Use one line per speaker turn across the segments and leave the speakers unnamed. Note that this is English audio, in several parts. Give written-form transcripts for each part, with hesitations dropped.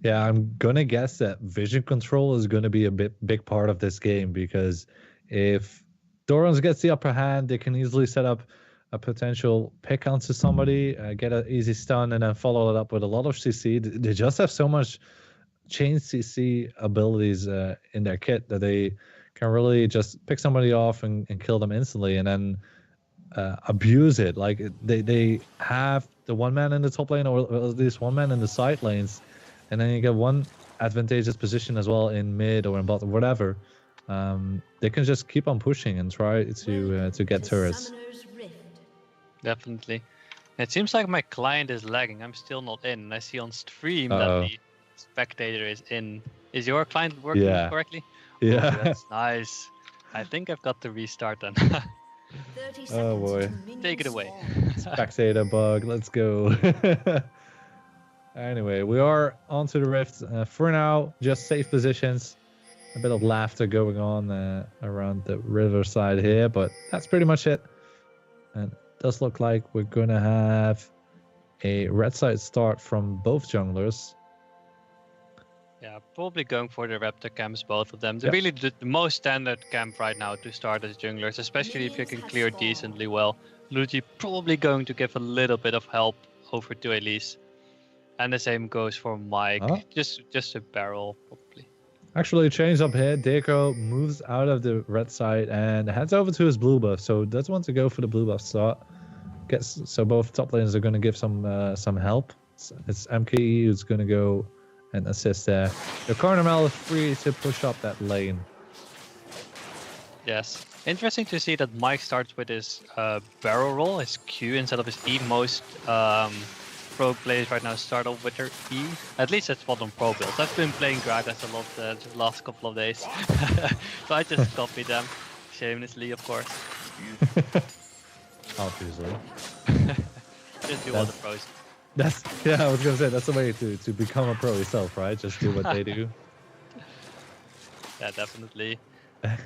Yeah, I'm gonna guess that vision control is gonna be a big part of this game, because if Dorans gets the upper hand, they can easily set up a potential pick onto somebody, get an easy stun, and then follow it up with a lot of CC. They just have so much chain CC abilities in their kit that they can really just pick somebody off and kill them instantly, and then abuse it. Like they have the one man in the top lane, or at least one man in the side lanes, and then you get one advantageous position as well in mid or in bottom, whatever. They can just keep on pushing and try to get turrets.
Definitely. It seems like my client is lagging. I'm still not in. And I see on stream that the spectator is in. Is your client working correctly?
Yeah.
Oh, that's nice. I think I've got to restart then.
Oh boy.
Take it away.
Spectator bug. Let's go. Anyway, we are onto the rift. For now, just safe positions. A bit of laughter going on around the riverside here, but that's pretty much it. And it does look like we're going to have a red side start from both junglers.
Yeah, probably going for the Raptor camps, both of them. They're really the most standard camp right now to start as junglers, especially if you can clear decently well. Luigi probably going to give a little bit of help over to Elise. And the same goes for Mike. Just a barrel, probably.
Actually, change up here. Deco moves out of the red side and heads over to his blue buff. So does want to go for the blue buff start. So both top lanes are going to give some help. It's MKE who's going to go and assist there. The Carnamel is free to push up that lane.
Yes. Interesting to see that Mike starts with his barrel roll, his Q, instead of his E. Most pro players right now start off with their E. At least that's what on pro builds. I've been playing Gragas a lot the last couple of days. So I just copied them. Shamelessly, of course.
Obviously.
Just do all the pros.
I was gonna say that's the way to become a pro yourself, right? Just do what they do.
Yeah, definitely.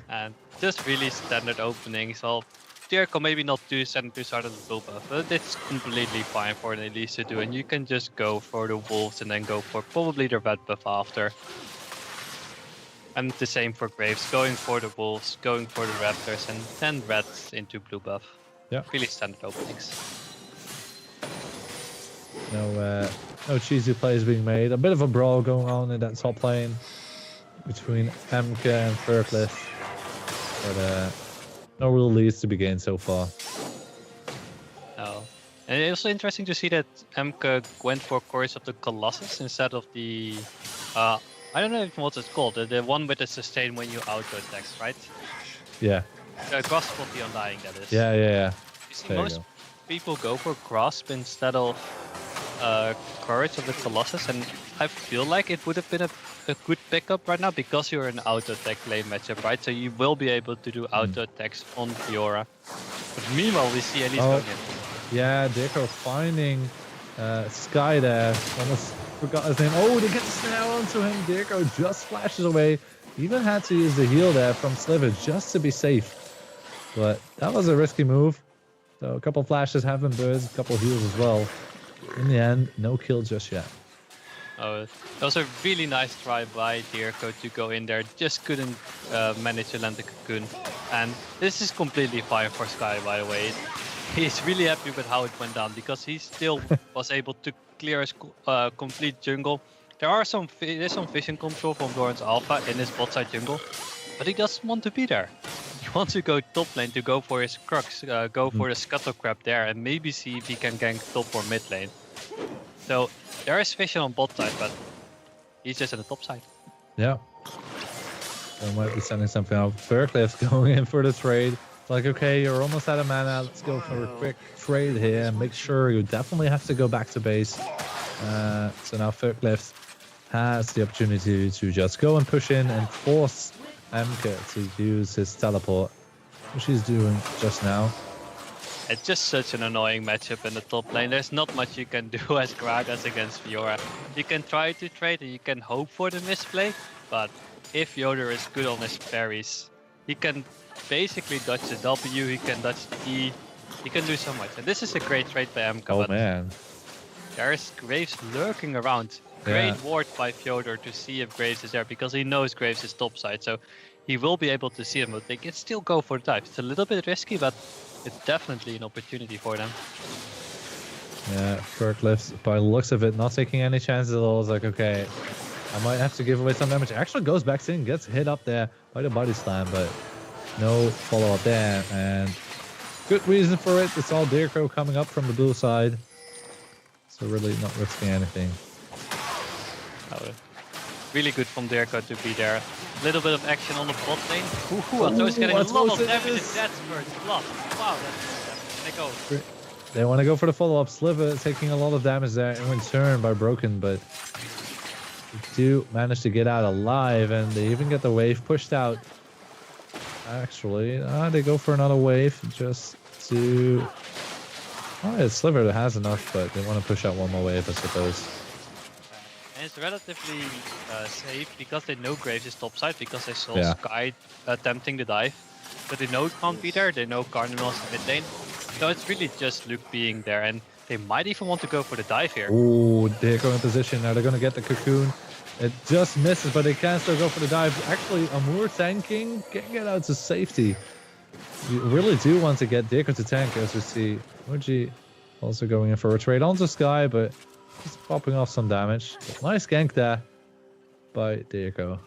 And just really standard openings. Well, Jericho maybe not too standard to start at the blue buff, but it's completely fine for an Elise to do, and you can just go for the wolves and then go for probably the red buff after. And the same for Graves, going for the wolves, going for the raptors, and then reds into blue buff.
Yeah.
Really standard openings.
No cheesy plays being made. A bit of a brawl going on in that top lane between Emke and Furcliff, but no real leads to be gained so far.
Oh, and it's also interesting to see that Emke went for Chorus of the Colossus instead of the I don't know what it's called, the one with the sustain when you auto attacks, right?
Yeah.
Grasp of the Undying, that is.
Yeah.
You see, most people go for Grasp instead of Courage of the Colossus, and I feel like it would have been a good pickup right now because you're in auto attack lane matchup, right? So you will be able to do auto attacks on Fiora. But meanwhile, we see Elise going in.
Yeah, Deco finding Sky there. Almost forgot his name. Oh, they get the snare onto him. Deco just flashes away. Even had to use the heal there from Sliver just to be safe. But that was a risky move. So a couple flashes have been burst, a couple heals as well. In the end, no kill just yet.
Oh, that was a really nice try by Deerco to go in there. Just couldn't manage to land the cocoon. And this is completely fine for Sky, by the way. He's really happy with how it went down because he still was able to clear his complete jungle. There's some vision control from Dorans Alpha in his bot side jungle, but he doesn't want to be there. He wants to go top lane to go for his Crux, go for the Scuttle Crab there, and maybe see if he can gank top or mid lane. So there is vision on bot side, but he's just at the top side.
Yeah. I might be sending something out. Furcliff's going in for the trade. It's like, okay, you're almost out of mana. Let's go for a quick trade here and make sure you definitely have to go back to base. So now Furcliff has the opportunity to just go and push in and force Emke to use his teleport, which he's doing just now.
It's just such an annoying matchup in the top lane. There's not much you can do as Gragas against Fiora. You can try to trade and you can hope for the misplay, but if Yoder is good on his parries, he can basically dodge the W, he can dodge the E, he can do so much. And this is a great trade by Emke.
Oh man.
There's Graves lurking around. Great ward by Fyodor to see if Graves is there, because he knows Graves is topside, so he will be able to see him, but they can still go for the dive. It's a little bit risky, but it's definitely an opportunity for them.
Yeah, Forklifts, by the looks of it, not taking any chances at all. It's like, okay, I might have to give away some damage. Actually goes back in, gets hit up there by the body slam, but no follow-up there, and good reason for it. It's all Deercrow coming up from the blue side, so really not risking anything.
Really good from Deercrow to be there. A little bit of action on the bot lane. Atros getting a lot of damage in that first blood. Wow, that's go.
They want to go for the follow-up. Sliver taking a lot of damage there in return by Broken, but they do manage to get out alive, and they even get the wave pushed out. Actually, they go for another wave just to... Oh, it's Sliver that has enough, but they want to push out one more wave, I suppose.
And it's relatively safe because they know Graves is topside, because they saw Sky attempting the dive. But they know it can't be there, they know Carnival's mid lane. So it's really just Luke being there, and they might even want to go for the dive here.
Oh, they're going in position now. They're going to get the cocoon. It just misses, but they can still go for the dive. Actually, Amur tanking can get out to safety. You really do want to get Deercrow to tank, as we see Muji also going in for a trade onto Sky, but just popping off some damage. But nice gank there by Deercrow.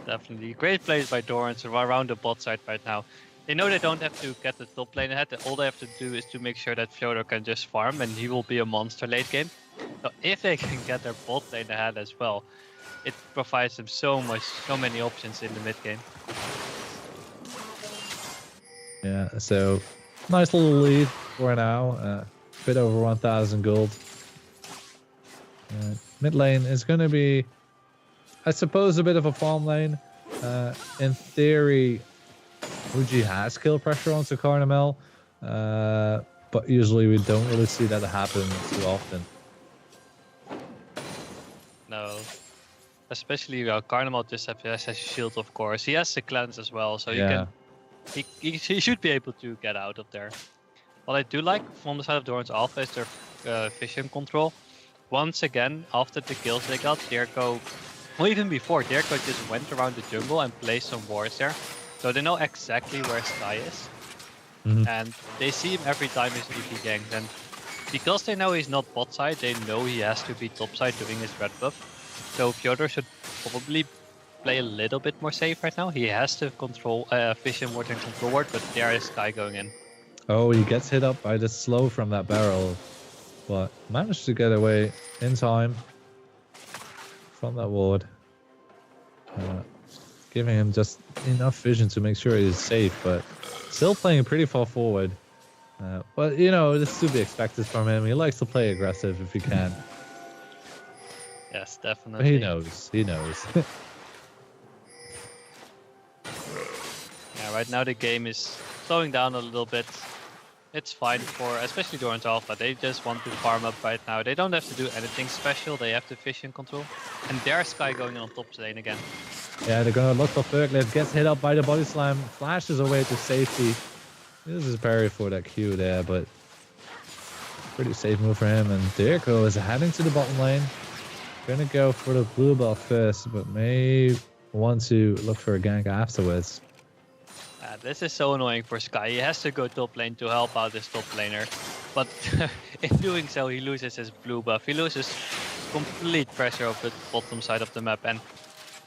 Definitely. Great plays by Dorans around the bot side right now. They know they don't have to get the top lane ahead. All they have to do is to make sure that Fyodor can just farm, and he will be a monster late game. So if they can get their bot lane ahead as well, it provides them so many options in the mid game.
Yeah, so nice little lead for now. A bit over 1,000 gold. Mid lane is going to be, I suppose, a bit of a farm lane. In theory, Muji has kill pressure onto Carnamel, but usually we don't really see that happen too often.
No, especially Carnamel just has a shield, of course. He has the cleanse as well, so he should be able to get out of there. What I do like from the side of Dorans Alpha is their vision control. Once again, after the kills they got, Deercrow, well, even before, Deercrow just went around the jungle and placed some wards there. So they know exactly where Sky is. And they see him every time he's EP ganked. And because they know he's not bot side, they know he has to be top side doing his red buff. So Fyodor should probably play a little bit more safe right now. He has to control vision ward and control ward, but there is Sky going in.
Oh, he gets hit up by the slow from that barrel, but managed to get away in time from that ward. Giving him just enough vision to make sure he's safe, but still playing pretty far forward. But, you know, this is to be expected from him. He likes to play aggressive if he can.
Yes, definitely.
But he knows. He knows.
Yeah, right now the game is slowing down a little bit. It's fine for, especially Dorans Alpha. They just want to farm up right now. They don't have to do anything special. They have the vision control. And there's Sky going on top lane again.
Yeah, they're going to look for Ferglaive. Gets hit up by the body slam. Flashes away to safety. This is parry for that Q there, but pretty safe move for him. And Deercrow is heading to the bottom lane. Going to go for the blue buff first, but may want to look for a gank afterwards.
This is so annoying for Sky. He has to go top lane to help out his top laner. But in doing so, he loses his blue buff. He loses complete pressure of the bottom side of the map. And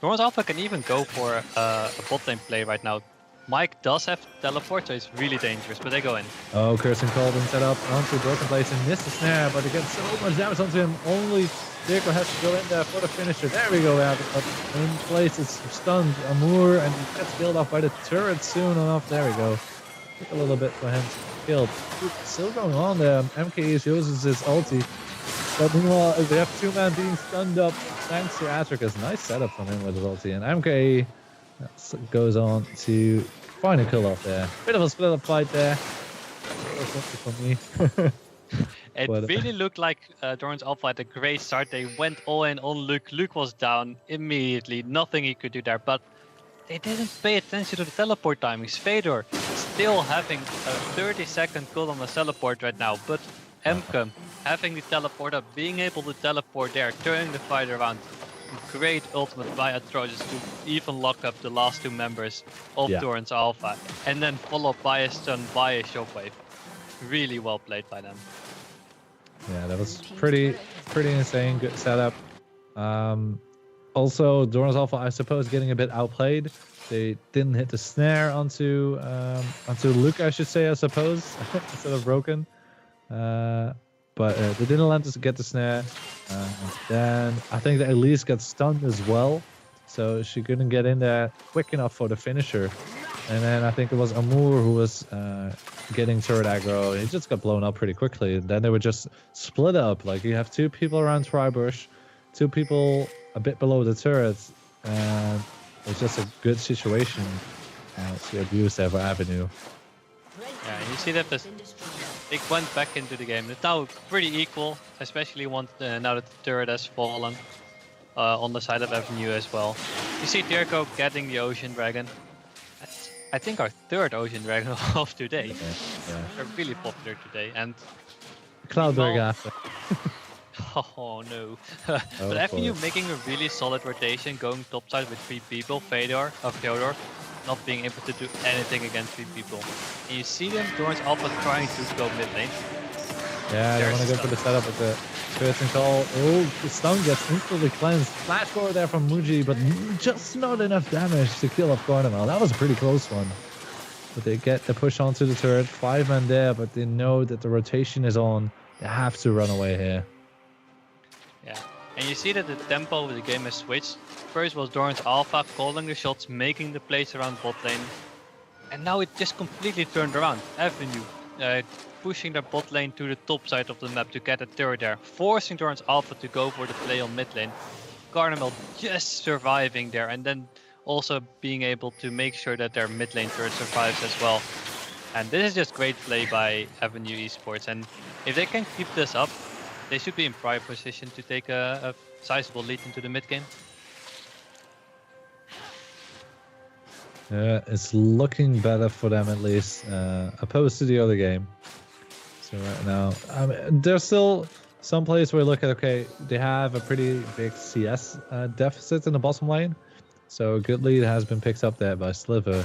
Dorans Alpha can even go for a bot lane play right now. Mike does have teleport, so it's really dangerous, but they go in.
Oh, Cursing Cauldron set up onto a broken place and missed the snare, but he gets so much damage onto him. Only Deercrow has to go in there for the finisher. There we go, we have it in place. It's stunned Amur, and he gets killed off by the turret soon enough. There we go. Took a little bit for him to get killed. Still going on there. MKE uses his ulti. But meanwhile, they have two men being stunned up thanks to Atricus. Nice setup from him with his ulti. And MKE goes on to find a kill off there. Bit of a split up fight there. For me.
It really looked like Dorans Alpha had a great start. They went all in on Luke. Luke was down immediately. Nothing he could do there. But they didn't pay attention to the teleport timings. Fedor still having a 30-second cooldown on the teleport right now. But Emcom having the teleporter, being able to teleport there, turning the fight around. Great ultimate by Atrocious to even lock up the last 2 members of Dorans Alpha, and then followed by a stun by a shockwave. Really well played by them.
Yeah, that was pretty insane. Good setup. Also, Dorans Alpha, I suppose, getting a bit outplayed. They didn't hit the snare onto Luke, I should say, I suppose, instead of Broken. But they didn't let us get the snare. Then I think that Elise got stunned as well, so she couldn't get in there quick enough for the finisher. And then I think it was Amour who was getting turret aggro. He just got blown up pretty quickly. And then they were just split up. Like you have 2 people around Tribush, 2 people a bit below the turret, and it's just a good situation to abuse there for Avenue.
Yeah, you see that they went back into the game. It's now pretty equal, especially once now that the turret has fallen on the side of Avenue as well. You see Dirko getting the Ocean Dragon. That's, I think, our 3rd Ocean Dragon of today.
Yeah.
They're really popular today. And
Cloud Dragon after.
Oh no. But Avenue making a really solid rotation, going topside with 3 people, Fyodor, not being able to do anything against 3 people. And you see them, Dorans Alpha trying to go mid lane.
Yeah, they want to go for the setup with the first and call. Oh, the stun gets instantly cleansed. Flash forward there from Muji, but just not enough damage to kill off Garnemel. That was a pretty close one. But they get the push onto the turret. 5 men there, but they know that the rotation is on. They have to run away here.
Yeah, and you see that the tempo of the game has switched. First was Dorans Alpha calling the shots, making the plays around bot lane. And now it just completely turned around. Avenue pushing their bot lane to the top side of the map to get a turret there, forcing Dorans Alpha to go for the play on mid lane. Garnemel just surviving there, and then also being able to make sure that their mid lane turret survives as well. And this is just great play by Avenue eSports, and if they can keep this up, they should be in prime position to take a sizable lead into the mid game.
Yeah, it's looking better for them at least, opposed to the other game. So right now, I mean, there's still some places where you look at, okay, they have a pretty big CS deficit in the bottom lane. So a good lead has been picked up there by Sliver.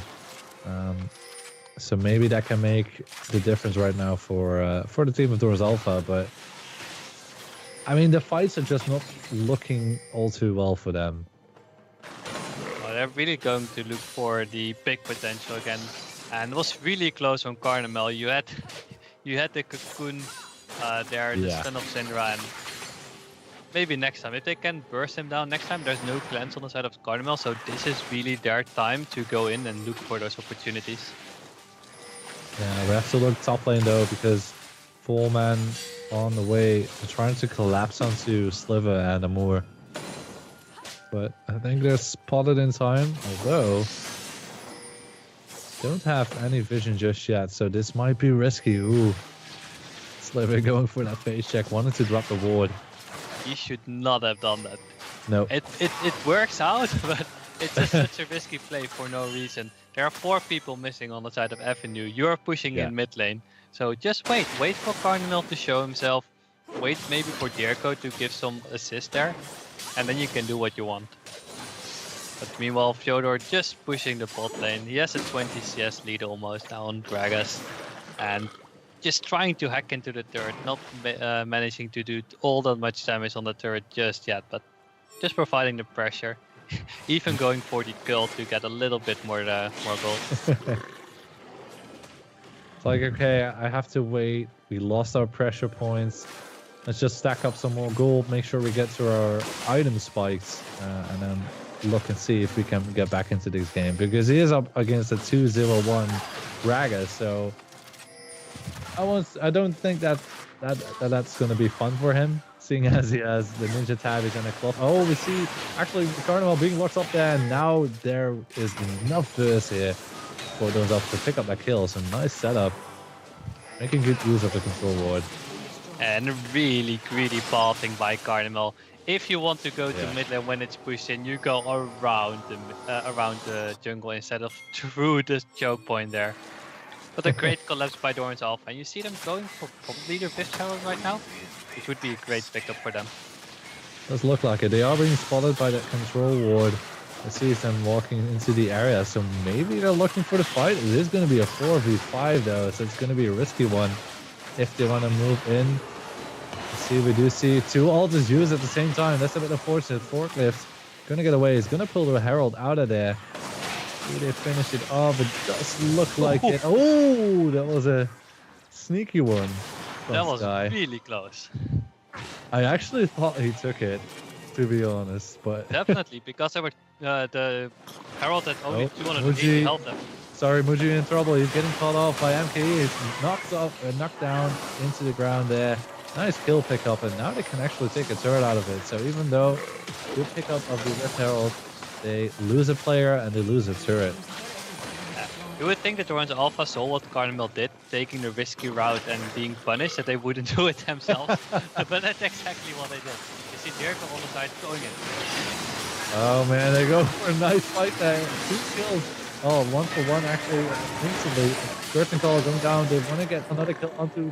So maybe that can make the difference right now for the team of Dorans Alpha, but I mean, the fights are just not looking all too well for them.
Well, they're really going to look for the big potential again, and it was really close on Garnemel. You had the cocoon there, the stun of Syndra, and maybe next time, if they can burst him down next time, there's no cleanse on the side of Garnemel, so this is really their time to go in and look for those opportunities.
Yeah, we have to look top lane though, because 4 man on the way. They're trying to collapse onto Sliver and Amour. But I think they're spotted in time, although don't have any vision just yet, so this might be risky. Ooh. Sliver going for that face check, wanted to drop the ward.
He should not have done that.
No.
It works out, but it's just such a risky play for no reason. There are 4 people missing on the side of Avenue. You're pushing in mid lane. So just wait for Garnemel to show himself, wait maybe for Dirko to give some assist there, and then you can do what you want. But meanwhile, Fyodor just pushing the bot lane. He has a 20 CS lead almost now on Gragas, and just trying to hack into the turret, not managing to do all that much damage on the turret just yet, but just providing the pressure, even going for the kill to get a little bit more gold.
Like, okay, I have to wait. We lost our pressure points. Let's just stack up some more gold, make sure we get to our item spikes, and then look and see if we can get back into this game. Because he is up against a 2-0-1 Raga, so I don't think that's going to be fun for him, seeing as he has the Ninja Tabbies and a cloth. Oh, we see actually Garnemel being locked up there, and now there is enough burst here for those up to pick up that kill. So nice setup, making good use of the control ward.
And really greedy pathing by Garnemel. If you want to go to mid lane when it's pushed in, you go around the jungle instead of through the choke point there. But a great collapse by Dorans Alpha. And you see them going for probably their 5th herald right now, which would be a great pickup for them.
Does look like it. They are being spotted by that control ward. I see them walking into the area, so maybe they're looking for the fight. It is going to be a 4v5 though, so it's going to be a risky one if they want to move in. See, we do see 2 ults used at the same time. That's a bit unfortunate. Forklift going to get away. He's going to pull the herald out of there. Do they finish it off? It does look like it. Oh, that was a sneaky one.
That was really close.
I actually thought he took it, to be honest, but
definitely, because there were the herald had only 280 health left.
Sorry, Muji in trouble. He's getting caught off by MKE. He's knocked down into the ground there. Nice kill pickup, and now they can actually take a turret out of it. So even though good pickup of the Rift Herald, they lose a player and they lose a turret.
Yeah. You would think that Dorans Alpha saw what Carnival did, taking the risky route and being punished, that they wouldn't do it themselves. But that's exactly what they did. You see Dirko on the side going in.
Oh man, they go for a nice fight there. 2 kills. Oh, 1-for-1 actually instantly. Curtain Call going down. They want to get another kill onto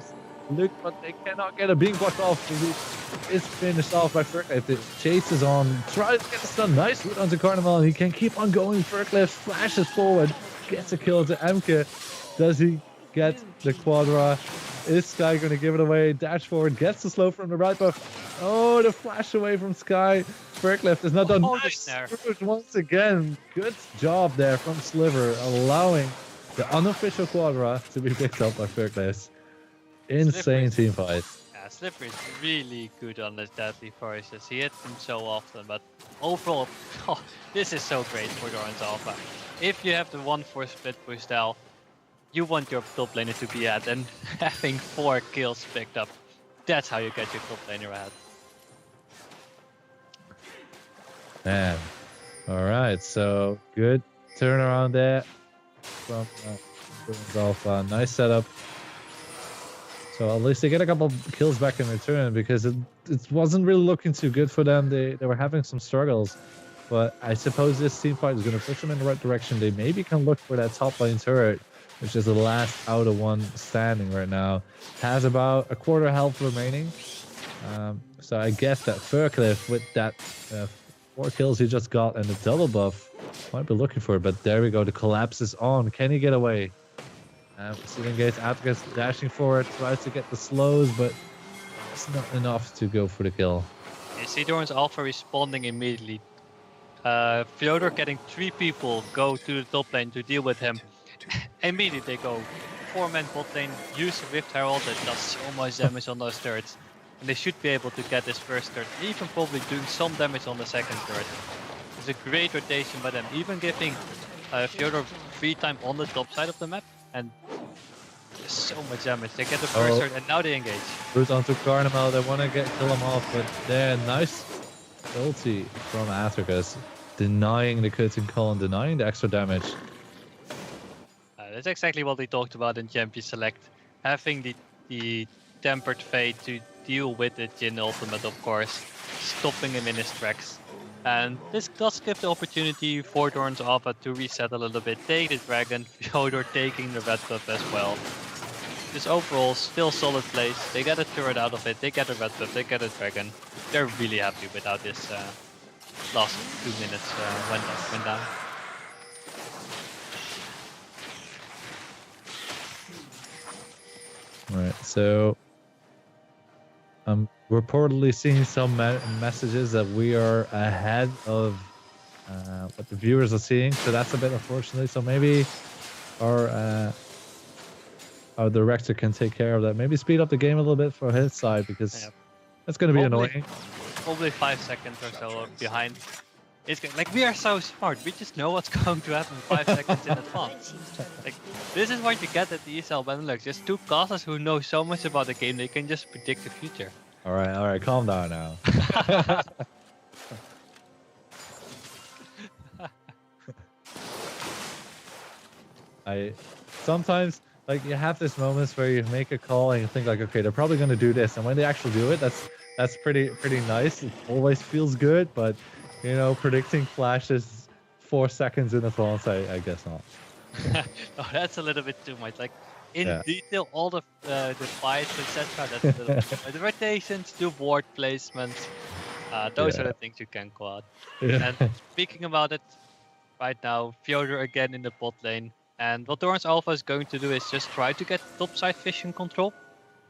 Luke, but they cannot get it. Being blocked off. Luke is finished off by Furcliff. The chase is on. Tries to get the stun. Nice route onto Carnival. He can keep on going. Furcliff flashes forward. Gets a kill to Emke. Does he get the Quadra? Is Sky going to give it away? Dash forward. Gets the slow from the right buff. Oh, the flash away from Sky. Furcliff is not done. Nice once again. Good job there from Sliver, allowing the unofficial Quadra to be picked up by Furcliff. Insane team fight.
Yeah, Slipper is really good on this Deadly Forest. He hits them so often, but overall, this is so great for Dorans Alpha. If you have the 1-4 split push style, you want your top laner to be at, and having 4 kills picked up, that's how you get your top laner ahead.
Man, alright, so good turnaround there from Dorans Alpha. Nice setup. So at least they get a couple kills back in return, because it wasn't really looking too good for them. They were having some struggles, but I suppose this team fight is going to push them in the right direction. They maybe can look for that top lane turret, which is the last out of one standing right now. Has about a quarter health remaining. So I guess that Furcliff, with that 4 kills he just got and the double buff, might be looking for it. But there we go. The collapse is on. Can he get away? Ceiling Gates, Atticus dashing forward, tries to get the slows, but it's not enough to go for the kill.
You see Dorans Alpha responding immediately. Fyodor getting 3 people go to the top lane to deal with him. Immediately they go 4-man bot lane, use a Rift Herald that does so much damage on those turrets. And they should be able to get this first turret, even probably doing some damage on the second turret. It's a great rotation by them, even giving Fyodor free time on the top side of the map. And so much damage. They get the first turret and now they engage.
Root onto Carnival. They want to kill him off, but there, nice ulti from Atticus, denying the curtain call and denying the extra damage.
That's exactly what we talked about in Champion Select. Having the tempered fate to deal with the Jhin ultimate, of course, stopping him in his tracks. And this does give the opportunity for Dorans Alpha to reset a little bit, take the dragon, Fyodor taking the red buff as well. Just overall, still solid plays. They get a turret out of it, they get a red buff, they get a dragon. They're really happy without this last 2 minutes went down.
Alright, so I'm reportedly seeing some messages that we are ahead of what the viewers are seeing, so that's a bit unfortunate. So maybe our director can take care of that. Maybe speed up the game a little bit for his side, because that's going to be annoying.
Probably 5 seconds or so behind. It's like, we are so smart. We just know what's going to happen 5 seconds in advance. Like, this is what you get at the ESL Benelux. Just 2 casters who know so much about the game, they can just predict the future.
All right, calm down now. Sometimes, like, you have these moments where you make a call and you think like, okay, they're probably going to do this, and when they actually do it, that's pretty nice. It always feels good, but you know, predicting flashes 4 seconds in advance, I guess not.
Oh, that's a little bit too much. Like, in detail all the fights, etc. The rotations, the ward placements. Those are the things you can call out.
Yeah.
And speaking about it, right now, Fyodor again in the bot lane. And what Dorans Alpha is going to do is just try to get topside vision control.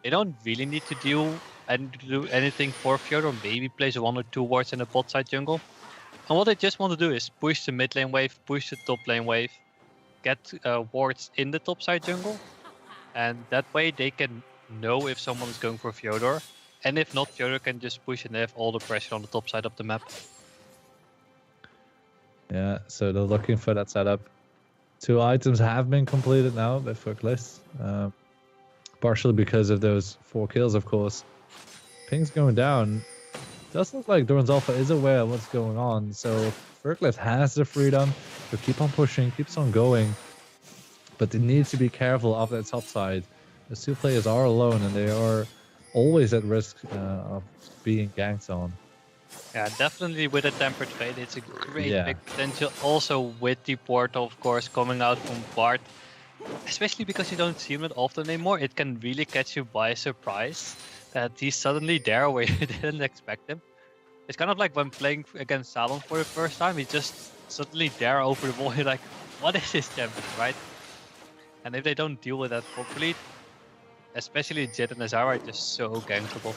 They don't really need to do anything for Fyodor. Maybe place 1 or 2 wards in the bot side jungle. And what they just want to do is push the mid lane wave, push the top lane wave, get wards in the topside jungle. And that way they can know if someone is going for Fyodor. And if not, Fyodor can just push and they have all the pressure on the top side of the map.
Yeah, so they're looking for that setup. 2 items have been completed now by Furkless. Partially because of those 4 kills, of course. Ping's going down. Does look like Dorans Alpha is aware of what's going on, so Furkless has the freedom to keep on pushing, keeps on going. But they need to be careful of that top side. The 2 players are alone and they are always at risk of being ganked on.
Yeah, definitely with a tempered fate, it's a great big potential. Also with the portal, of course, coming out from Bart. Especially because you don't see him that often anymore, it can really catch you by surprise that he's suddenly there where you didn't expect him. It's kind of like when playing against Salon for the first time, he's just suddenly there over the wall. You're like, what is this champion, right? And if they don't deal with that properly, especially Jet and Azara are just so gankable.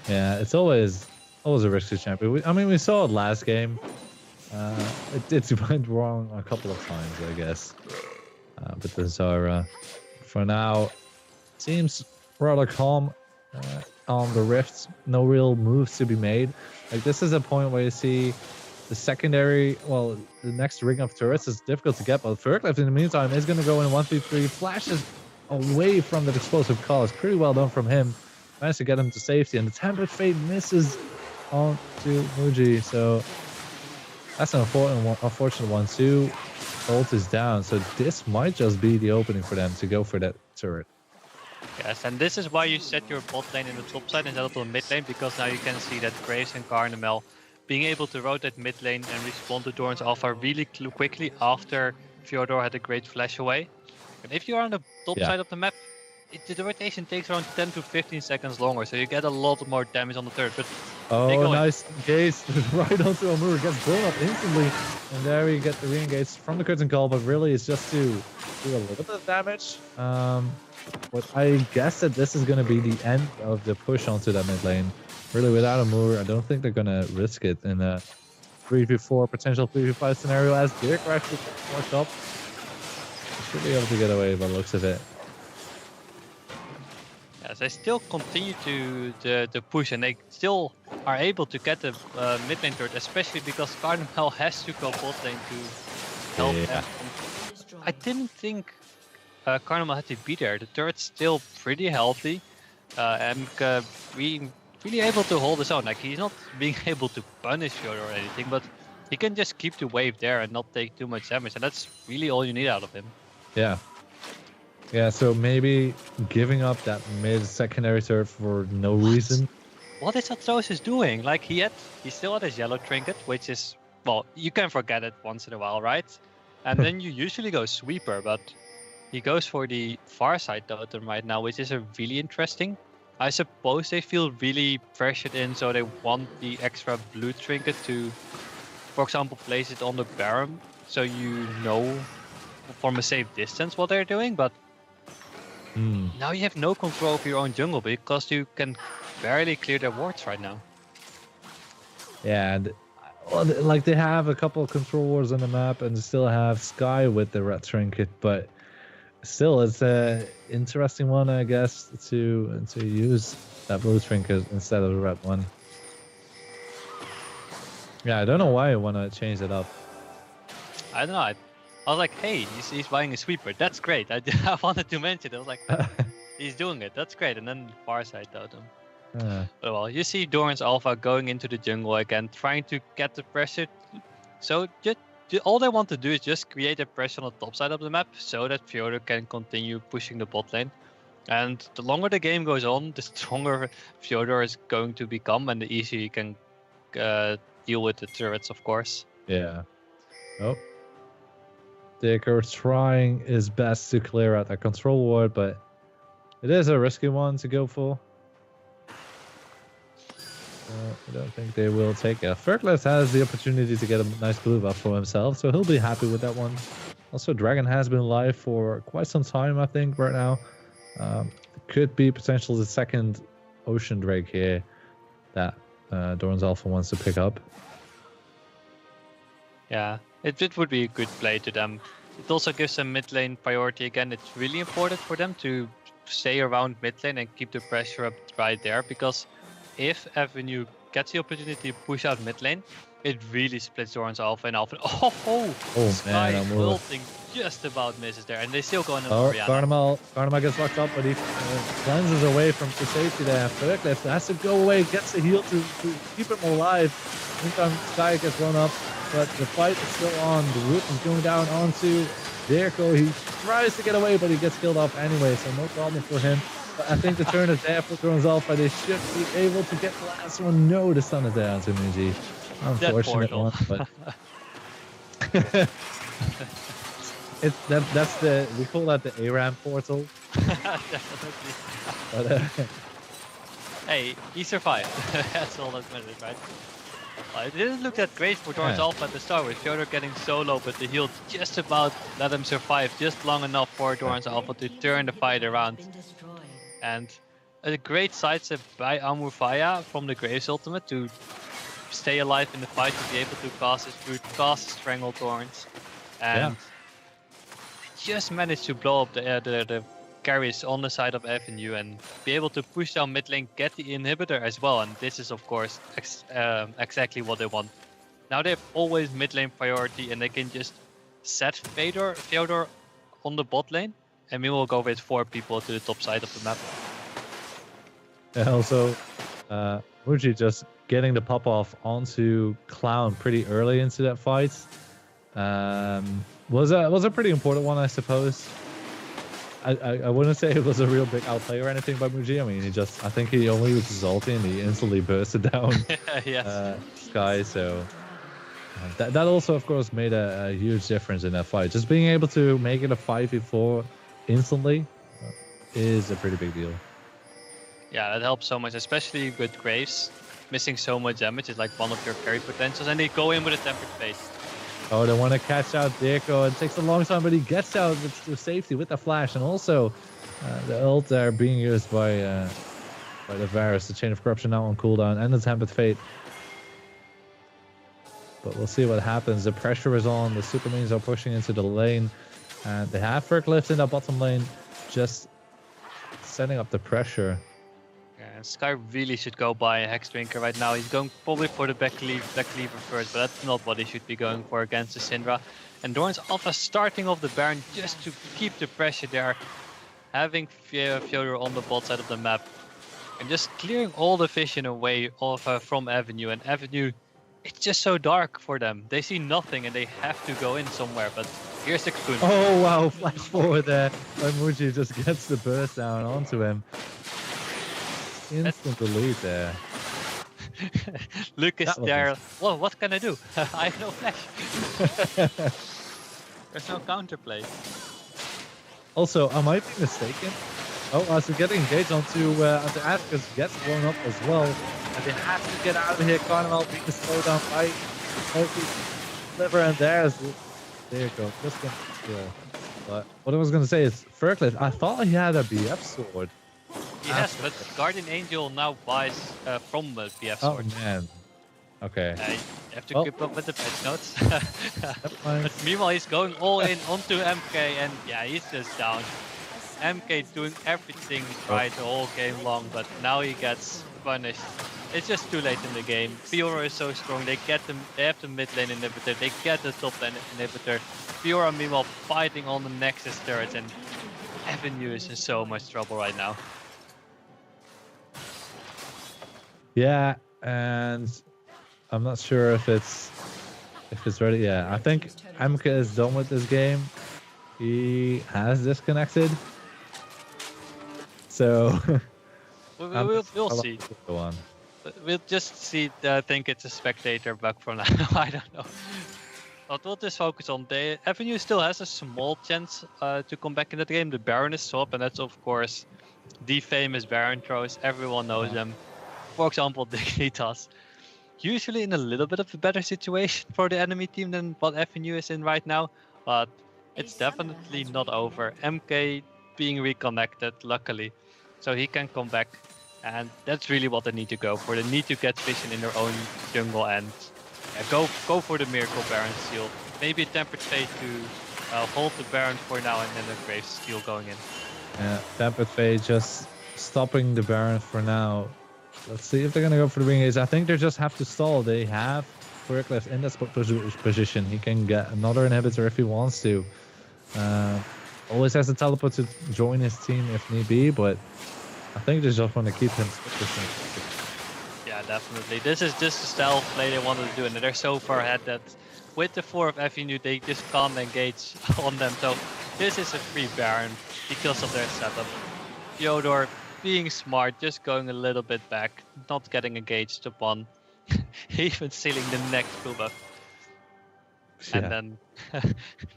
Yeah, it's always a risky champion. I mean, we saw it last game. It went wrong a couple of times, I guess. But the Zara, for now, seems rather calm on the Rift. No real moves to be made. Like, this is a point where you see the secondary, well, the next ring of turrets is difficult to get, but Furkless in the meantime is going to go in 1v3, flashes away from that explosive call. It's pretty well done from him. Managed to get him to safety, and the Tempered Fate misses on to Muji, so that's an unfortunate one too. Ult is down, so this might just be the opening for them to go for that turret.
Yes, and this is why you set your bot lane in the top side instead of the mid lane, because now you can see that Graves and Carnamel being able to rotate mid lane and respond to Dorans Alpha really quickly after Fyodor had a great flash away. And if you're on the top side of the map, the rotation takes around 10 to 15 seconds longer, so you get a lot more damage on the turret. But
oh, nice gaze right onto Amur, gets blown up instantly, and there we get the re-engage from the curtain call, but really it's just to do a little bit of damage. But I guess that this is going to be the end of the push onto that mid lane. Really, without Amur, I don't think they're going to risk it in a 3v4, potential 3v5 scenario, as Dirk actually washed up. Should be able to get away by the looks of it.
Yes, they still continue to push, and they still are able to get the mid lane turret, especially because Cardinal has to go bot lane to help them. I didn't think Cardinal had to be there. The turret's still pretty healthy, and being really able to hold his own. Like, he's not being able to punish Fyodor or anything, but he can just keep the wave there and not take too much damage, and that's really all you need out of him.
Yeah. Yeah, so maybe giving up that mid-secondary turret for no reason.
What is Atrosis doing? Like, he still had his yellow trinket, which is, well, you can forget it once in a while, right? And then you usually go sweeper, but he goes for the far side totem right now, which is a really interesting. I suppose they feel really pressured in, so they want the extra blue trinket to, for example, place it on the Baron, so you know from a safe distance what they're doing, but now you have no control of your own jungle because you can barely clear their wards right now.
Yeah, and like they have a couple of control wards on the map and still have Sky with the red trinket, but still it's an interesting one, I guess, to use that blue trinket instead of the red one. Yeah, I don't know why I want to change it up.
I don't know. I was like, hey, he's buying a sweeper. That's great. I wanted to mention it. I was like, he's doing it. That's great. And then far side totem. But well, you see Dorans Alpha going into the jungle again, trying to get the pressure. So all they want to do is just create a pressure on the top side of the map so that Fyodor can continue pushing the bot lane. And the longer the game goes on, the stronger Fyodor is going to become, and the easier he can deal with the turrets, of course.
Yeah. Oh. Dicker trying his best to clear out that control ward, but it is a risky one to go for. I don't think they will take it. Ferkless has the opportunity to get a nice blue buff for himself, so he'll be happy with that one. Also, Dragon has been live for quite some time, I think, right now. Could be potentially the second Ocean Drake here that Dorans Alpha wants to pick up.
Yeah, it would be a good play to them. It also gives them mid lane priority again. It's really important for them to stay around mid lane and keep the pressure up right there, because if Avenue gets the opportunity to push out mid lane, it really splits Dorans Alpha and Alpha. Oh Sky
man,
ulting just about misses there, and they still go in the Arena.
Garnamel gets locked up, but he cleanses away from the safety there. Ferkless has to go away, gets the heal to keep him alive. Meantime, Sky gets run up, but the fight is still on. The root is going down onto Dirko. He tries to get away, but he gets killed off anyway, so no problem for him. But I think the turn is there for Dorans Alpha. They should be able to get the last one. No, the stun is there onto Muji. Unfortunate one, but that's we call that the ARAM portal.
Definitely.
But,
hey, he survived. That's all that matters, right? It didn't look that great for Dorans Alpha at the start, with Fyodor getting solo, but the heal just about let him survive just long enough for Dorans Alpha to turn the fight around. And a great sidestep by Amurfaya from the Graves ultimate to stay alive in the fight, to be able to cast his root, cast his Strangle Thorns, and just managed to blow up the carries on the side of Avenue and be able to push down mid lane, get the inhibitor as well. And this is of course exactly what they want. Now they have always mid lane priority, and they can just set Fyodor on the bot lane, and we will go with 4 people to the top side of the map.
And also, Muji just getting the pop off onto Clown pretty early into that fight was a pretty important one, I suppose. I wouldn't say it was a real big outplay or anything by Muji. I mean, I think he only used his ulti and he instantly bursted down Sky. So that also, of course, made a huge difference in that fight. Just being able to make it a 5v4 instantly is a pretty big deal.
Yeah, that helps so much, especially with Graves. Missing so much damage is like one of your carry potentials, and they go in with a tempered face.
Oh, they want to catch out Dirko. It takes a long time, but he gets out to safety with the flash, and also the ult there being used by the Varus, the Chain of Corruption now on cooldown, and the Tempered Fate. But we'll see what happens. The pressure is on. The super minions are pushing into the lane, and they have Ferkless in that bottom lane, just setting up the pressure.
Yeah, Sky really should go buy a Hex Drinker right now. He's going probably for the back cleaver first, but that's not what he should be going for against the Syndra. And Dorans Alpha starting off the Baron just to keep the pressure there, having Fyodor on the bot side of the map, and just clearing all the vision away from Avenue. And Avenue, it's just so dark for them. They see nothing and they have to go in somewhere, but here's the Cocoon.
Oh wow, flash forward there. Muji just gets the burst down onto him. Instant delete there.
Luke is there. Well, what can I do? I have no flash. There's no counterplay.
Also, I might be mistaken. Oh, as we're getting engaged onto Atticus gets blown up as well. And they have to get out of here. Carnival being slowed down by Liver, and there you go. Just gonna kill. But what I was gonna say is Ferkless, I thought he had a BF sword.
He has, but Guardian Angel now buys from the BF sword.
Oh man. Okay.
You have to keep up with the patch notes. But meanwhile, he's going all in onto MK, and yeah, he's just down. MK doing everything right the whole game long, but now he gets punished. It's just too late in the game. Fiora is so strong. They have the mid lane inhibitor. They get the top lane inhibitor. Fiora meanwhile fighting on the Nexus turret, and Avenue is in so much trouble right now.
Yeah, and I'm not sure if it's ready. Yeah, I think MK is done with this game. He has disconnected. So
we'll see.
Go on.
We'll just see. I think it's a spectator bug from now. I don't know. But we'll just focus on the Avenue still has a small chance to come back in that game. The Baron is up, and that's of course the famous Baron throws. Everyone knows them. For example, Dignitas. Usually in a little bit of a better situation for the enemy team than what Avenue is in right now, but it's definitely not over. MK being reconnected, luckily, so he can come back, and that's really what they need to go for. They need to get vision in their own jungle and go for the Miracle Baron Seal. Maybe a Tempered Fate to hold the Baron for now, and then a Grave Steel going in.
Yeah, Tempered Fate just stopping the Baron for now. Let's see if they're going to go for the ring ace. I think they just have to stall. They have Quirkless in that position. He can get another inhibitor if he wants to. Always has the teleport to join his team if need be, but I think they just want to keep him.
Yeah, definitely. This is just the style of play they wanted to do, and they're so far ahead that with the 4 of Avenue, they just can't engage on them. So this is a free Baron because of their setup. Fyodor being smart, just going a little bit back, not getting engaged upon, even sealing the next full buff. Yeah. And then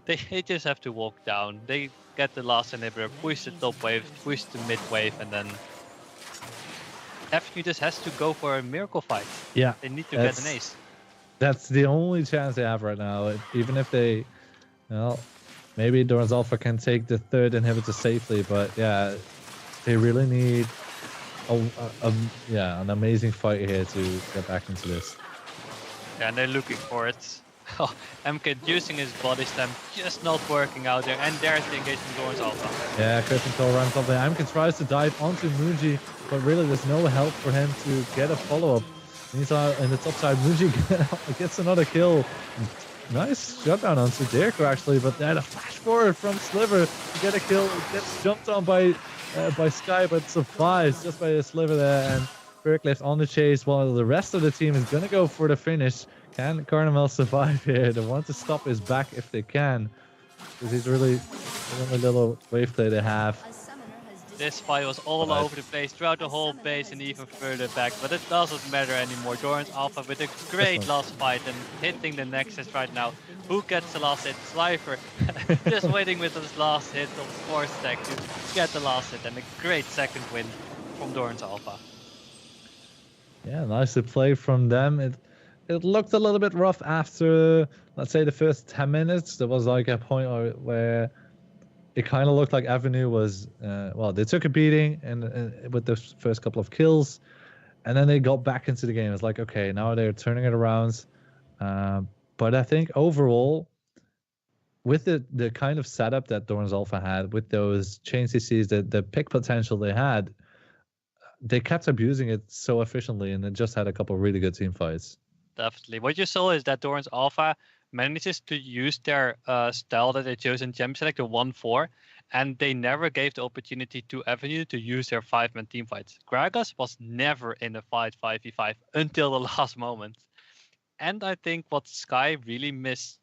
they just have to walk down. They get the last inhibitor, push the top wave, push the mid wave, and then Avenue just has to go for a miracle fight.
Yeah,
they need to get an ace.
That's the only chance they have right now. Even if they, well, maybe Dorans Alpha can take the 3rd inhibitor safely, but yeah, they really need an amazing fight here to get back into this.
Yeah, and they're looking for it. Oh, MK using his body slam, just not working out there, and there's the engagement Dorans Alpha.
Yeah, Curtain Call runs up there. MK tries to dive onto Muji, but really there's no help for him to get a follow-up. He's in the top side. Muji gets another kill. Nice shutdown onto Dirko actually, but then a flash forward from Sliver to get a kill. Gets jumped on by Sky, but survives just by a Sliver there. And Berkleft on the chase while the rest of the team is going to go for the finish. Can Carnival survive here? They want to stop his back if they can, because he's really the only little wave play they have.
This fight was all over the place throughout the whole base and even further back, but it doesn't matter anymore. Dorans Alpha with a great last fight and hitting the Nexus right now. Who gets the last hit? Slifer just waiting with his last hit of 4 stack to get the last hit, and a great second win from Dorans Alpha.
Yeah, nicely played from them. It looked a little bit rough after, let's say, the first 10 minutes. There was like a point where it kind of looked like Avenue was, well, they took a beating and with the first couple of kills, and then they got back into the game. It's like, okay, now they're turning it around. But I think overall, with the kind of setup that Dorans Alpha had, with those chain CCs, the pick potential they had, they kept abusing it so efficiently, and it just had a couple of really good team fights.
Definitely. What you saw is that Dorans Alpha manages to use their style that they chose in Champion Select, the 1-4, and they never gave the opportunity to Avenue to use their 5-man team fights. Gragas was never in a fight 5v5 until the last moment. And I think what Sky really misplayed,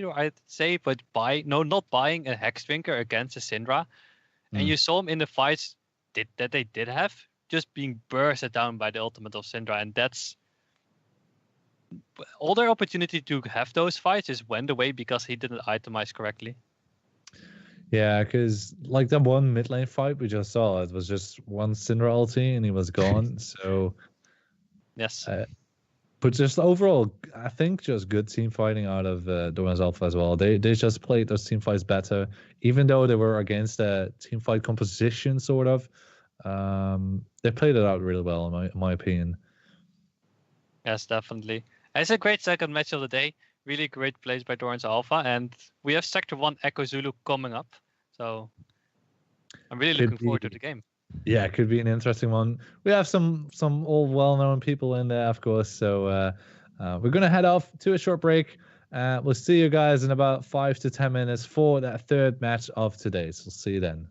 or I'd say, but not buying a Hex Drinker against a Syndra. And you saw him in the fights that they did have, just being bursted down by the ultimate of Syndra, and that's all their opportunity to have those fights is went away because he didn't itemize correctly.
Yeah, because like that one mid lane fight we just saw, it was just one Syndra ulti and he was gone. So
yes,
but just overall, I think just good team fighting out of Dorans Alpha as well. They just played those team fights better, even though they were against a team fight composition sort of. They played it out really well in my opinion.
Yes, definitely. It's a great second match of the day. Really great plays by Dorans Alpha, and we have Sector 1 Echo Zulu coming up. So I'm really looking forward to the game.
Yeah, it could be an interesting one. We have some all well-known people in there, of course. So we're going to head off to a short break. We'll see you guys in about 5 to 10 minutes for that 3rd match of today. So see you then.